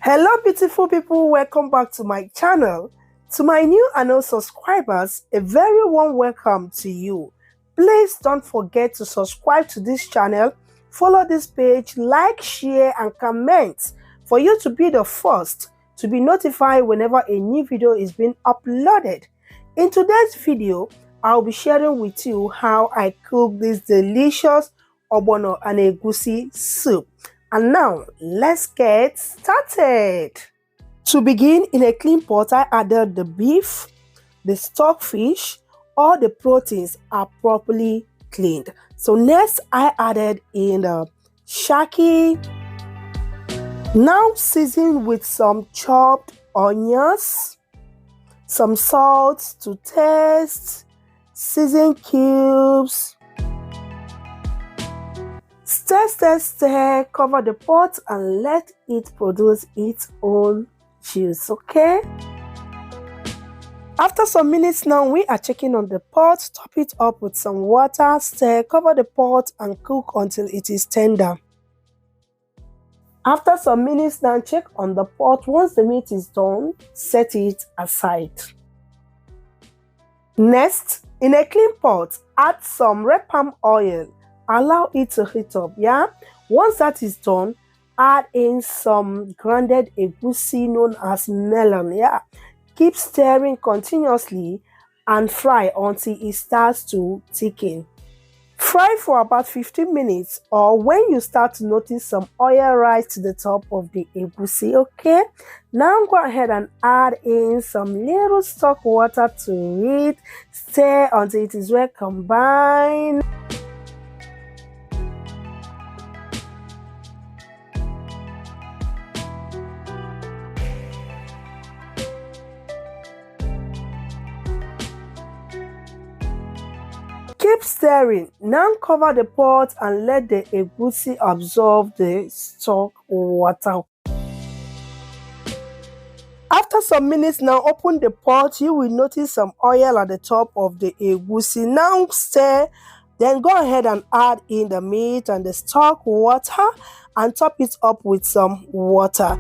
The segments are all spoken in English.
Hello beautiful people, welcome back to my channel. To my new and old subscribers, a very warm welcome to you. Please don't forget to subscribe to this channel, follow this page, like, share and comment for you to be the first to be notified whenever a new video is being uploaded. In today's video, I'll be sharing with you how I cook this delicious ogbono and egusi soup. And now, let's get started. To begin, in a clean pot, I added the beef, the stockfish, all the proteins are properly cleaned. So next, I added in the shaki, now seasoned with some chopped onions, some salt to taste, season cubes. Stir, cover the pot and let it produce its own juice, okay? After some minutes now, we are checking on the pot, top it up with some water, stir, cover the pot and cook until it is tender. After some minutes now, check on the pot. Once the meat is done, set it aside. Next, in a clean pot, add some red palm oil. Allow it to heat up, yeah? Once that is done, add in some grounded egusi known as melon, yeah? Keep stirring continuously and fry until it starts to thicken. Fry for about 15 minutes or when you start to notice some oil rise to the top of the egusi, okay? Now go ahead and add in some little stock water to it. Stir until it is well combined. Keep stirring. Now cover the pot and let the egusi absorb the stock water. After some minutes now, open the pot. You will notice some oil at the top of the egusi. Now stir. Then go ahead and add in the meat and the stock water and top it up with some water.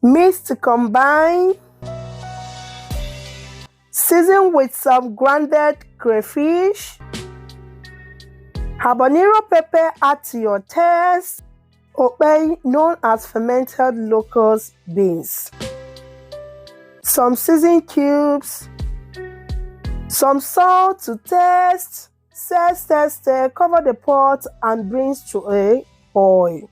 Mix to combine. Season with some grounded crayfish, habanero pepper add to your taste, okpei known as fermented locust beans, some season cubes, some salt to taste, stir, cover the pot and bring to a boil.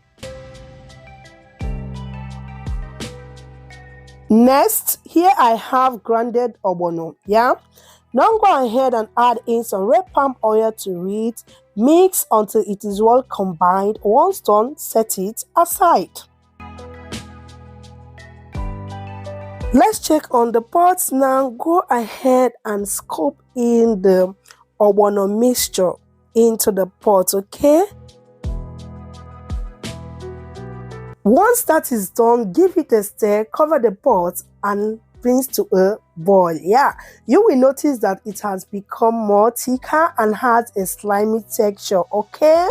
Next, here I have grounded ogbono, yeah? Now go ahead and add in some red palm oil to it. Mix until it is well combined. Once done, set it aside. Let's check on the pots now. Go ahead and scoop in the ogbono mixture into the pot, okay? Once that is done, give it a stir, cover the pot and bring to a boil. Yeah, you will notice that it has become more thicker and has a slimy texture, okay?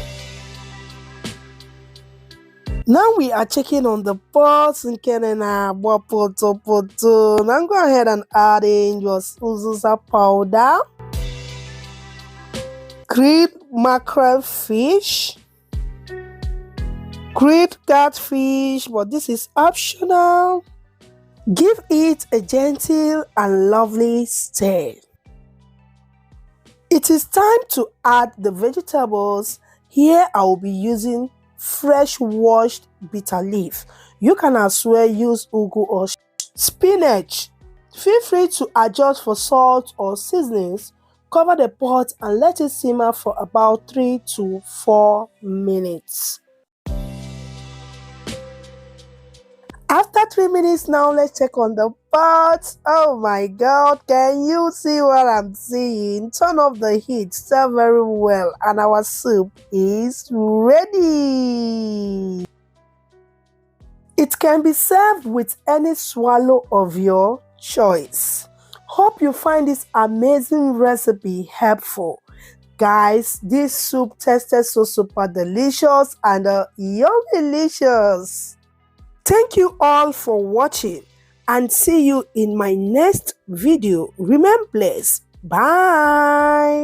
Now we are checking on the pot. Now go ahead and add in your uziza powder, grilled mackerel fish, grilled catfish, but this is optional. Give it a gentle and lovely stir. It is time to add the vegetables. Here I will be using fresh washed bitter leaf. You can as well use ugu or spinach. Feel free to adjust for salt or seasonings. Cover the pot and let it simmer for about 3 to 4 minutes. After 3 minutes now, let's check on the pot. Oh my God, can you see what I'm seeing? Turn off the heat, stir very well, and our soup is ready. It can be served with any swallow of your choice. Hope you find this amazing recipe helpful. Guys, this soup tasted so super delicious and yum delicious. Thank you all for watching and see you in my next video. Remain blessed. Bye.